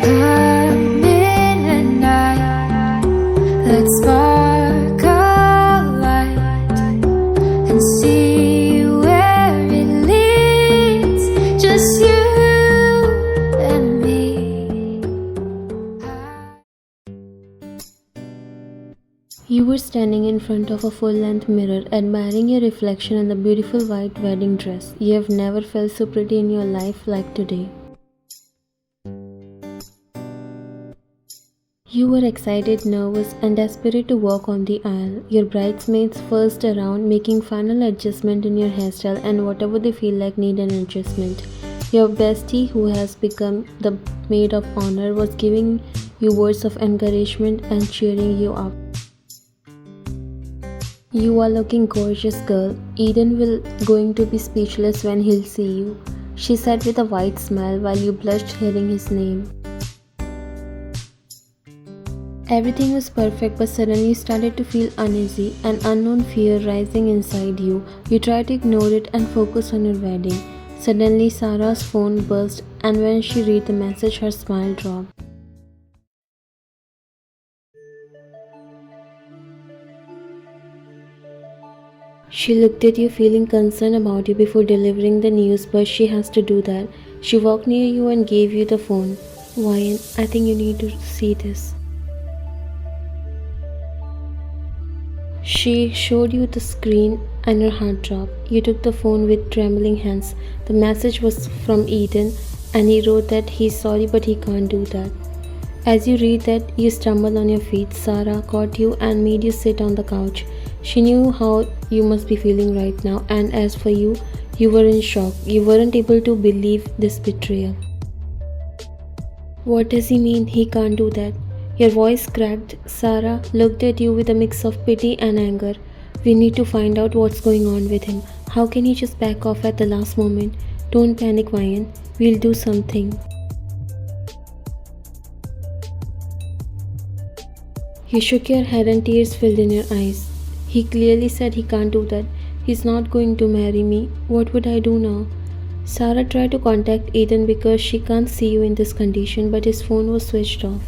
I'm in a night. Let's spark a light and see where it leads. Just you and me. You were standing in front of a full-length mirror, admiring your reflection in the beautiful white wedding dress. You have never felt so pretty in your life like today. You were excited, nervous, and desperate to walk on the aisle. Your bridesmaids fussed around, making final adjustment in your hairstyle and whatever they feel like need an adjustment. Your bestie, who has become the maid of honor, was giving you words of encouragement and cheering you up. You are looking gorgeous, girl. Eden will going to be speechless when he'll see you, she said with a wide smile while you blushed hearing his name. Everything was perfect, but suddenly you started to feel uneasy, an unknown fear rising inside you. You tried to ignore it and focus on your wedding. Suddenly, Sarah's phone buzzed, and when she read the message, her smile dropped. She looked at you, feeling concerned about you before delivering the news, but she has to do that. She walked near you and gave you the phone. Ryan, I think you need to see this. She showed you the screen and her heart dropped. You took the phone with trembling hands. The message was from Eden, and he wrote that he's sorry but he can't do that. As you read that, you stumbled on your feet. Sarah caught you and made you sit on the couch. She knew how you must be feeling right now, and as for you, you were in shock. You weren't able to believe this betrayal. What does he mean? He can't do that. Your voice cracked. Sarah looked at you with a mix of pity and anger. We need to find out what's going on with him. How can he just back off at the last moment? Don't panic, Ryan. We'll do something. You shook your head and tears filled in your eyes. He clearly said he can't do that. He's not going to marry me. What would I do now? Sarah tried to contact Ethan because she can't see you in this condition, but his phone was switched off.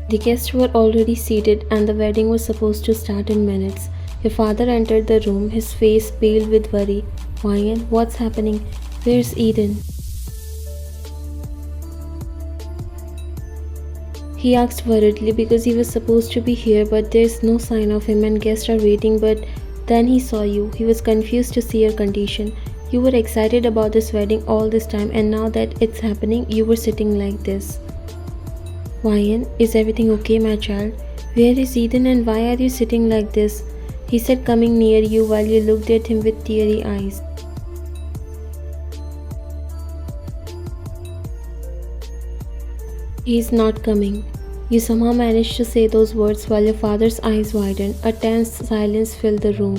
The guests were already seated and the wedding was supposed to start in minutes. Your father entered the room, his face pale with worry. Ryan, what's happening? Where's Eden? He asked worriedly because he was supposed to be here, but there's no sign of him and guests are waiting, but then he saw you. He was confused to see your condition. You were excited about this wedding all this time, and now that it's happening, you were sitting like this. Ryan, is everything okay, my child? Where is Eden and why are you sitting like this? He said, coming near you while you looked at him with teary eyes. He's not coming. You somehow managed to say those words while your father's eyes widened. A tense silence filled the room.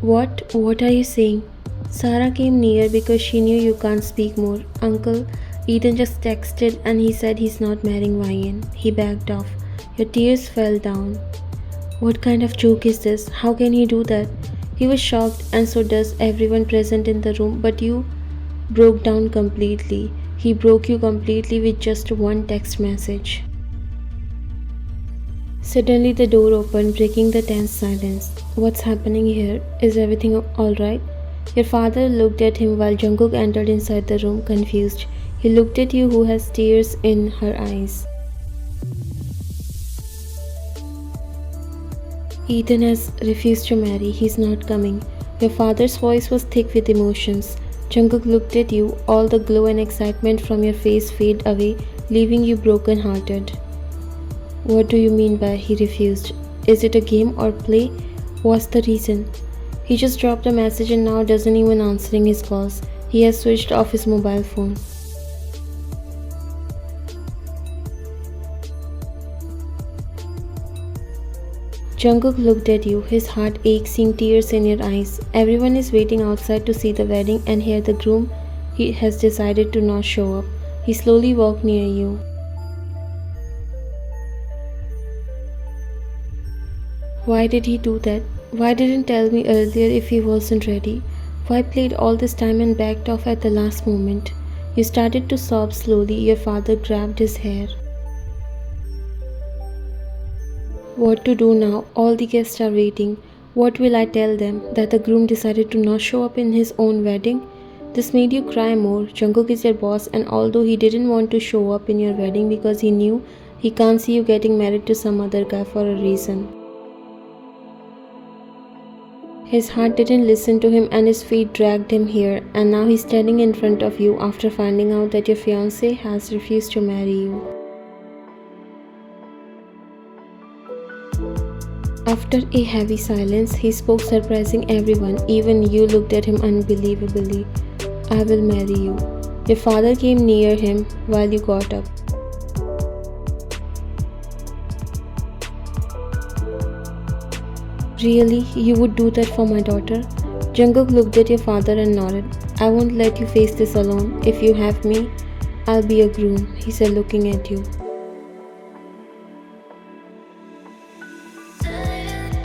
What are you saying? Sarah came near because she knew you can't speak more. Uncle, Eden just texted and he said he's not marrying Ryan. He backed off. Your tears fell down. What kind of joke is this? How can he do that? He was shocked, and so does everyone present in the room, but you broke down completely. He broke you completely with just one text message. Suddenly the door opened, breaking the tense silence. What's happening here? Is everything alright? Your father looked at him while Jungkook entered inside the room, confused. He looked at you, who has tears in her eyes. Ethan has refused to marry. He's not coming. Your father's voice was thick with emotions. Jungkook looked at you, all the glow and excitement from your face fade away, leaving you broken-hearted. What do you mean by he refused? Is it a game or play? What's the reason? He just dropped a message and now doesn't even answering his calls. He has switched off his mobile phone. Jungkook looked at you, his heart ached, seeing tears in your eyes. Everyone is waiting outside to see the wedding, and here the groom has decided to not show up. He slowly walked near you. Why did he do that? Why didn't tell me earlier if he wasn't ready? Why played all this time and backed off at the last moment? You started to sob slowly. Your father grabbed his hair. What to do now? All the guests are waiting. What will I tell them? That the groom decided to not show up in his own wedding? This made you cry more. Jungkook is your boss, and although he didn't want to show up in your wedding because he knew he can't see you getting married to some other guy for a reason. His heart didn't listen to him and his feet dragged him here, and now he's standing in front of you after finding out that your fiance has refused to marry you. After a heavy silence, he spoke, surprising everyone. Even you looked at him unbelievably. I will marry you. Your father came near him while you got up. Really? You would do that for my daughter? Jungkook looked at your father and nodded. I won't let you face this alone. If you have me, I'll be a groom, he said, looking at you.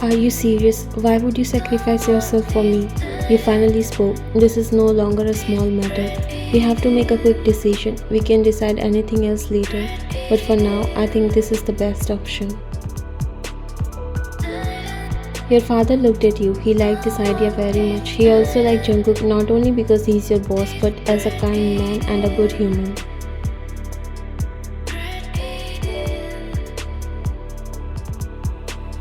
Are you serious? Why would you sacrifice yourself for me? You finally spoke. This is no longer a small matter. We have to make a quick decision. We can decide anything else later. But for now, I think this is the best option. Your father looked at you. He liked this idea very much. He also liked Jungkook not only because he's your boss, but as a kind man and a good human.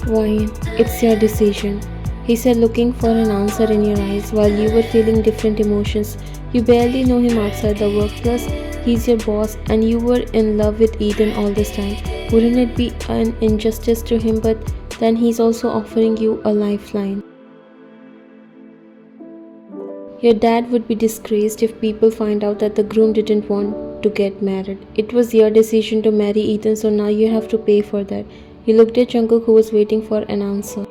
Why? It's your decision, he said, looking for an answer in your eyes while you were feeling different emotions. You barely know him outside the work, plus he's your boss and you were in love with Eden all this time. Wouldn't it be an injustice to him? But then he's also offering you a lifeline. Your dad would be disgraced if people find out that the groom didn't want to get married. It was your decision to marry Ethan, so now you have to pay for that. He looked at Jungkook, who was waiting for an answer.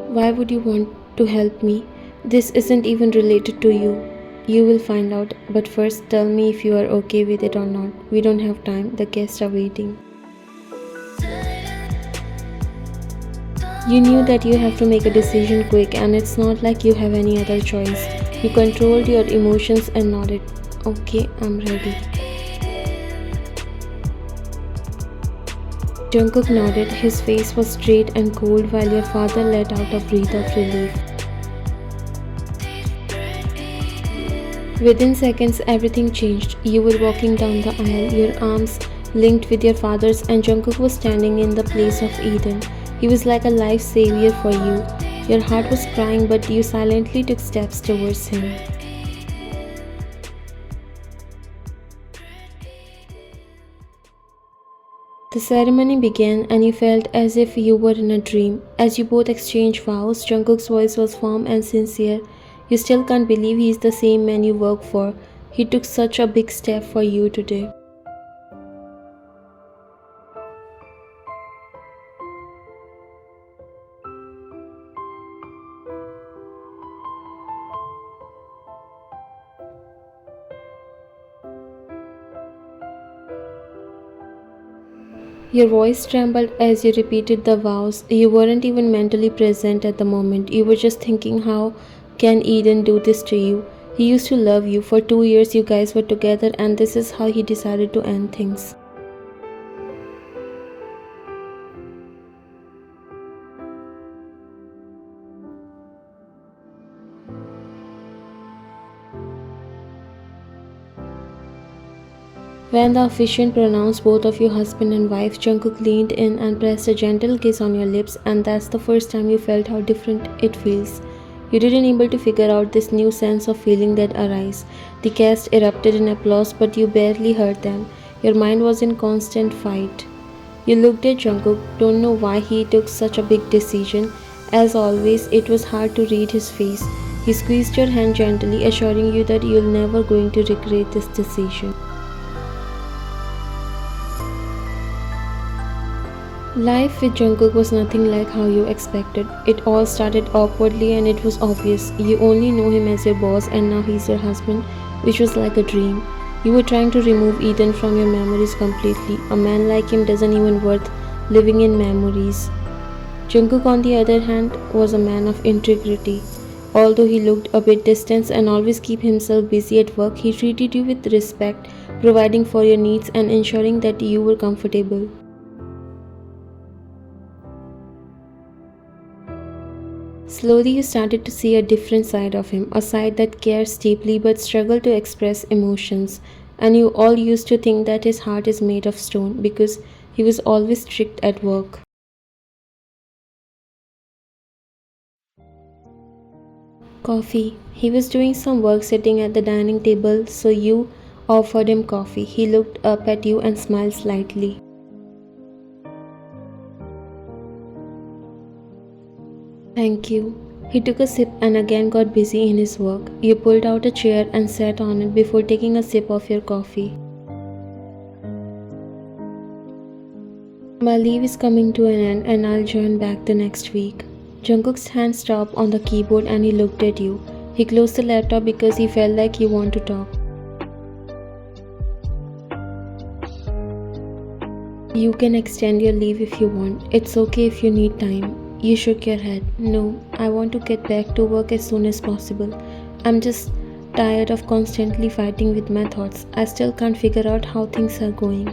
Why would you want to help me? This isn't even related to you. You will find out, but first tell me if you are okay with it or not. We don't have time, the guests are waiting. You knew that you have to make a decision quick, and it's not like you have any other choice. You controlled your emotions and nodded. Okay, I'm ready. Jungkook nodded. His face was straight and cold while your father let out a breath of relief. Within seconds, everything changed. You were walking down the aisle, your arms linked with your father's, and Jungkook was standing in the place of Eden. He was like a life savior for you. Your heart was crying, but you silently took steps towards him. The ceremony began and you felt as if you were in a dream. As you both exchanged vows, Jungkook's voice was firm and sincere. You still can't believe he's the same man you work for. He took such a big step for you today. Your voice trembled as you repeated the vows. You weren't even mentally present at the moment. You were just thinking, how can Eden do this to you? He used to love you. For 2 years you guys were together, and this is how he decided to end things. When the officiant pronounced both of you husband and wife, Jungkook leaned in and pressed a gentle kiss on your lips, and that's the first time you felt how different it feels. You didn't able to figure out this new sense of feeling that arose. The guests erupted in applause, but you barely heard them. Your mind was in constant fight. You looked at Jungkook, don't know why he took such a big decision. As always, it was hard to read his face. He squeezed your hand gently, assuring you that you're never going to regret this decision. Life with Jungkook was nothing like how you expected. It all started awkwardly and it was obvious. You only know him as your boss and now he's your husband, which was like a dream. You were trying to remove Eden from your memories completely. A man like him doesn't even worth living in memories. Jungkook, on the other hand, was a man of integrity. Although he looked a bit distant and always kept himself busy at work, he treated you with respect, providing for your needs and ensuring that you were comfortable. Slowly, you started to see a different side of him, a side that cares deeply but struggles to express emotions. And you all used to think that his heart is made of stone because he was always strict at work. Coffee. He was doing some work sitting at the dining table, so you offered him coffee. He looked up at you and smiled slightly. Thank you. He took a sip and again got busy in his work. You pulled out a chair and sat on it before taking a sip of your coffee. My leave is coming to an end and I'll join back the next week. Jungkook's hand stopped on the keyboard and he looked at you. He closed the laptop because he felt like he wanted to talk. You can extend your leave if you want. It's okay if you need time. You shook your head. No, I want to get back to work as soon as possible. I'm just tired of constantly fighting with my thoughts. I still can't figure out how things are going.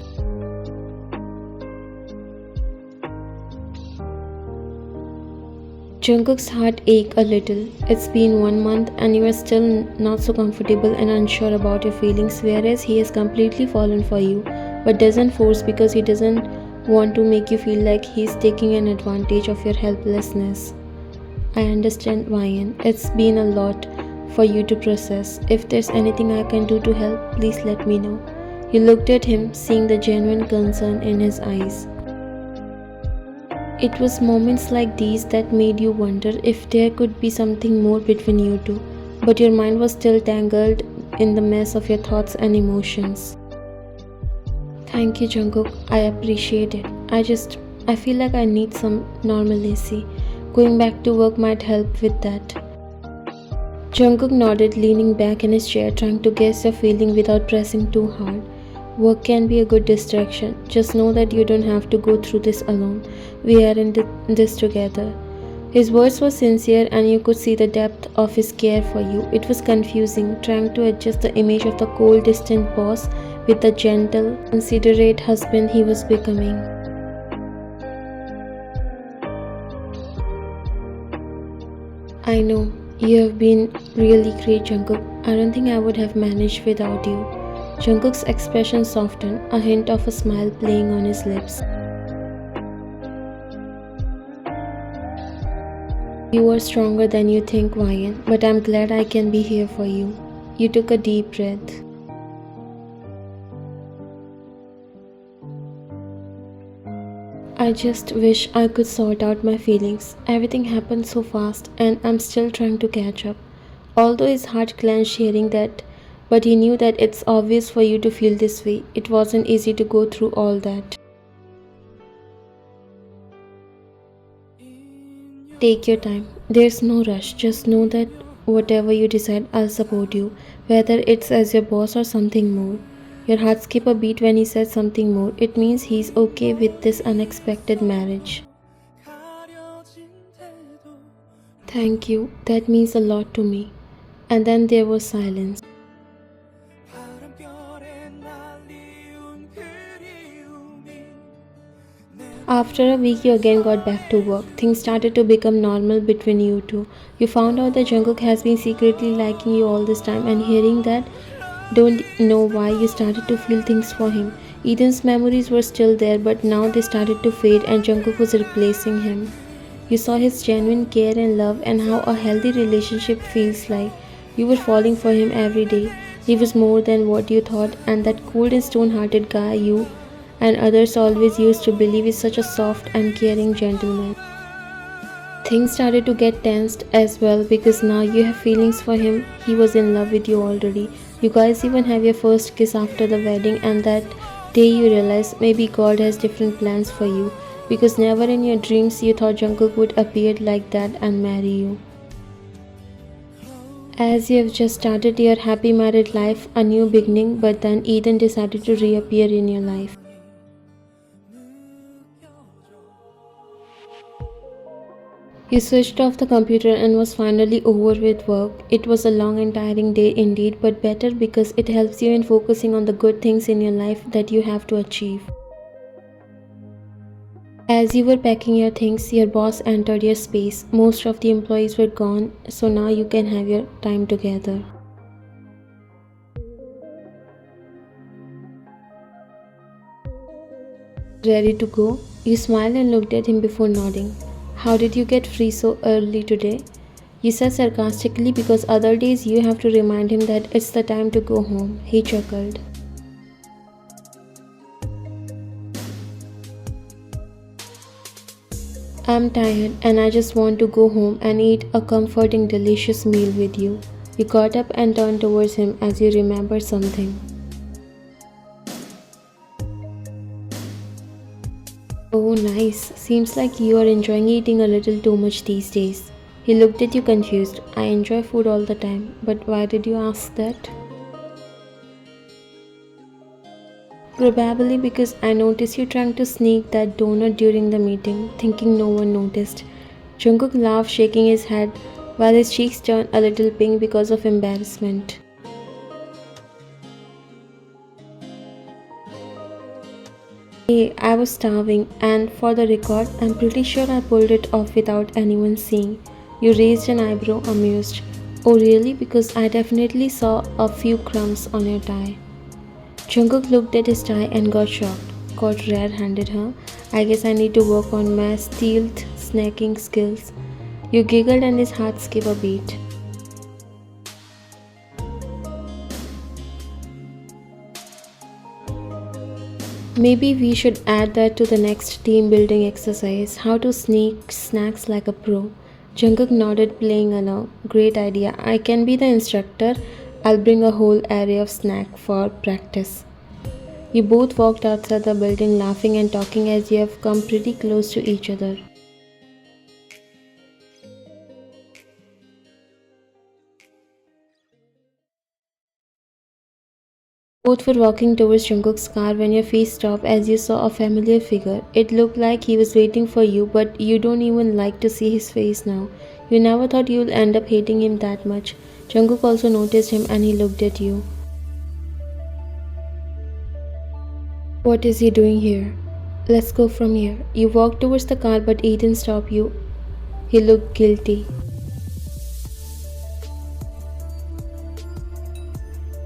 Jungkook's heart ached a little. It's been 1 month and you are still not so comfortable and unsure about your feelings, whereas he has completely fallen for you, but doesn't force because he doesn't want to make you feel like he's taking an advantage of your helplessness. I understand, Ryan. It's been a lot for you to process. If there's anything I can do to help, please let me know. You looked at him, seeing the genuine concern in his eyes. It was moments like these that made you wonder if there could be something more between you two, but your mind was still tangled in the mess of your thoughts and emotions. Thank you, Jungkook. I appreciate it. I feel like I need some normalcy. Going back to work might help with that. Jungkook nodded, leaning back in his chair, trying to guess your feeling without pressing too hard. Work can be a good distraction. Just know that you don't have to go through this alone. We are in this together. His words were sincere and you could see the depth of his care for you. It was confusing, trying to adjust the image of the cold, distant boss with the gentle, considerate husband he was becoming. I know, you have been really great, Jungkook. I don't think I would have managed without you. Jungkook's expression softened, a hint of a smile playing on his lips. You are stronger than you think, Ryan, but I'm glad I can be here for you. You took a deep breath. I just wish I could sort out my feelings. Everything happened so fast and I'm still trying to catch up. Although his heart clenched hearing that, but he knew that it's obvious for you to feel this way. It wasn't easy to go through all that. Take your time. There's no rush. Just know that whatever you decide, I'll support you, whether it's as your boss or something more. Your heart skipped a beat when he said something more. It means he's okay with this unexpected marriage. Thank you. That means a lot to me. And then there was silence. After a week, you again got back to work. Things started to become normal between you two. You found out that Jungkook has been secretly liking you all this time, and hearing that, don't know why you started to feel things for him. Eden's memories were still there, but now they started to fade, and Jungkook was replacing him. You saw his genuine care and love, and how a healthy relationship feels like. You were falling for him every day. He was more than what you thought, and that cold and stone-hearted guy you and others always used to believe is such a soft and caring gentleman. Things started to get tensed as well because now you have feelings for him. He was in love with you already. You guys even have your first kiss after the wedding, and that day you realize maybe God has different plans for you, because never in your dreams you thought Jungkook would appear like that and marry you. As you have just started your happy married life, a new beginning, but then Eden decided to reappear in your life. He switched off the computer and was finally over with work. It was a long and tiring day indeed, but better because it helps you in focusing on the good things in your life that you have to achieve. As you were packing your things, your boss entered your space. Most of the employees were gone, so now you can have your time together. Ready to go? You smiled and looked at him before nodding. How did you get free so early today? You said sarcastically because other days you have to remind him that it's the time to go home. He chuckled. I'm tired and I just want to go home and eat a comforting, delicious meal with you. You got up and turned towards him as you remembered something. Oh, nice. Seems like you are enjoying eating a little too much these days. He looked at you confused. I enjoy food all the time, but why did you ask that? Probably because I noticed you trying to sneak that donut during the meeting, thinking no one noticed. Jungkook laughed, shaking his head, while his cheeks turned a little pink because of embarrassment. Hey, I was starving, and for the record, I'm pretty sure I pulled it off without anyone seeing. You raised an eyebrow, amused. Oh, really? Because I definitely saw a few crumbs on your tie. Jungkook looked at his tie and got shocked. Got red-handed, huh? I guess I need to work on my stealth snacking skills. You giggled and his heart skipped a beat. Maybe we should add that to the next team building exercise. How to sneak snacks like a pro. Jungkook nodded, playing along. Great idea. I can be the instructor. I'll bring a whole array of snack for practice. You both walked outside the building laughing and talking as you have come pretty close to each other. Both were walking towards Jungkook's car when your face stopped as you saw a familiar figure. It looked like he was waiting for you, but you don't even like to see his face now. You never thought you'd end up hating him that much. Jungkook also noticed him and he looked at you. What is he doing here? Let's go from here. You walked towards the car but Eden stopped you. He looked guilty.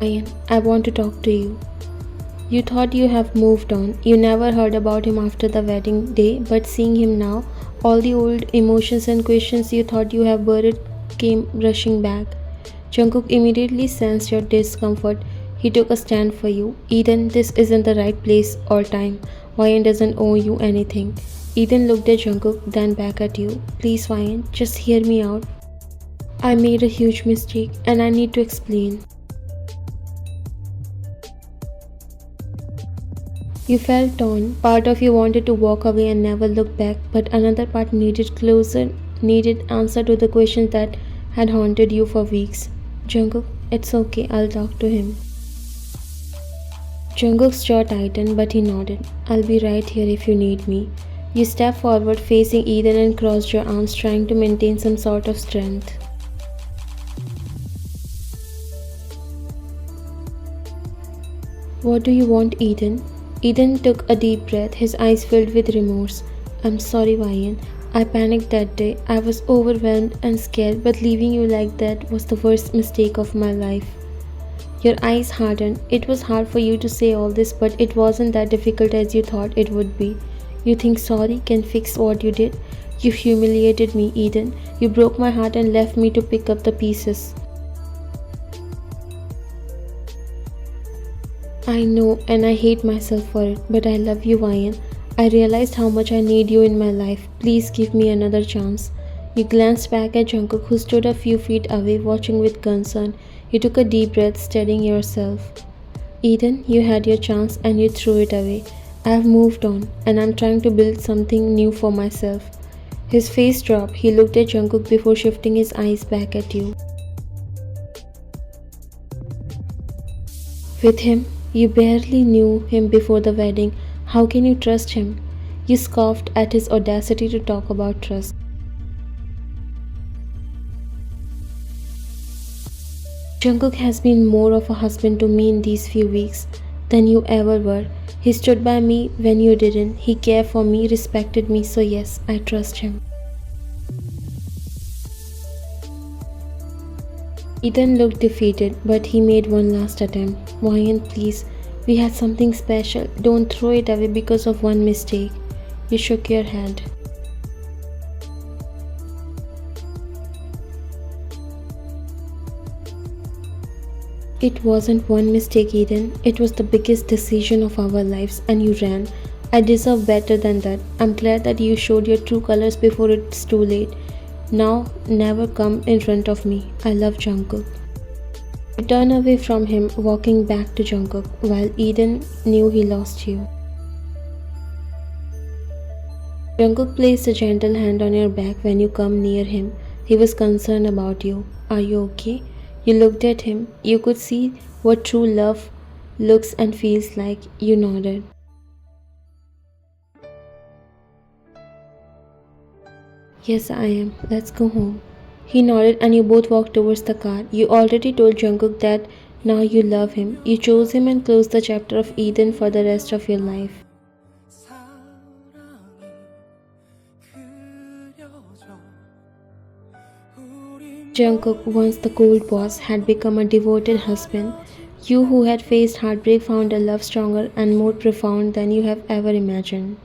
Ryan, I want to talk to you. You thought you have moved on. You never heard about him after the wedding day, but seeing him now, all the old emotions and questions you thought you have buried came rushing back. Jungkook immediately sensed your discomfort. He took a stand for you. Eden, this isn't the right place or time. Ryan doesn't owe you anything. Eden looked at Jungkook, then back at you. Please, Ryan, just hear me out. I made a huge mistake and I need to explain. You felt torn. Part of you wanted to walk away and never look back, but another part needed answer to the questions that had haunted you for weeks. Jungkook, it's okay, I'll talk to him. Jungkook's jaw tightened, but he nodded. I'll be right here if you need me. You stepped forward, facing Eden, and crossed your arms, trying to maintain some sort of strength. What do you want, Eden? Eden took a deep breath, his eyes filled with remorse. I'm sorry, Ryan. I panicked that day. I was overwhelmed and scared, but leaving you like that was the worst mistake of my life. Your eyes hardened. It was hard for you to say all this, but it wasn't that difficult as you thought it would be. You think sorry can fix what you did? You humiliated me, Eden. You broke my heart and left me to pick up the pieces. I know, and I hate myself for it, but I love you, Ryan. I realized how much I need you in my life. Please give me another chance. You glanced back at Jungkook, who stood a few feet away, watching with concern. You took a deep breath, steadying yourself. Eden, you had your chance and you threw it away. I have moved on, and I'm trying to build something new for myself. His face dropped. He looked at Jungkook before shifting his eyes back at you. With him, you barely knew him before the wedding. How can you trust him? You scoffed at his audacity to talk about trust. Jungkook has been more of a husband to me in these few weeks than you ever were. He stood by me when you didn't. He cared for me, respected me, so yes, I trust him. Ethan looked defeated, but he made one last attempt. Ryan, please, we had something special. Don't throw it away because of one mistake. You shook your head. It wasn't one mistake, Eden. It was the biggest decision of our lives, and you ran. I deserve better than that. I'm glad that you showed your true colors before it's too late. Now, never come in front of me. I love Jungkook. You turn away from him, walking back to Jungkook, while Eden knew he lost you. Jungkook placed a gentle hand on your back when you come near him. He was concerned about you. Are you okay? You looked at him. You could see what true love looks and feels like. You nodded. Yes, I am. Let's go home. He nodded and you both walked towards the car. You already told Jungkook that now you love him. You chose him and closed the chapter of Eden for the rest of your life. Jungkook, once the cold boss, had become a devoted husband. You who had faced heartbreak found a love stronger and more profound than you have ever imagined.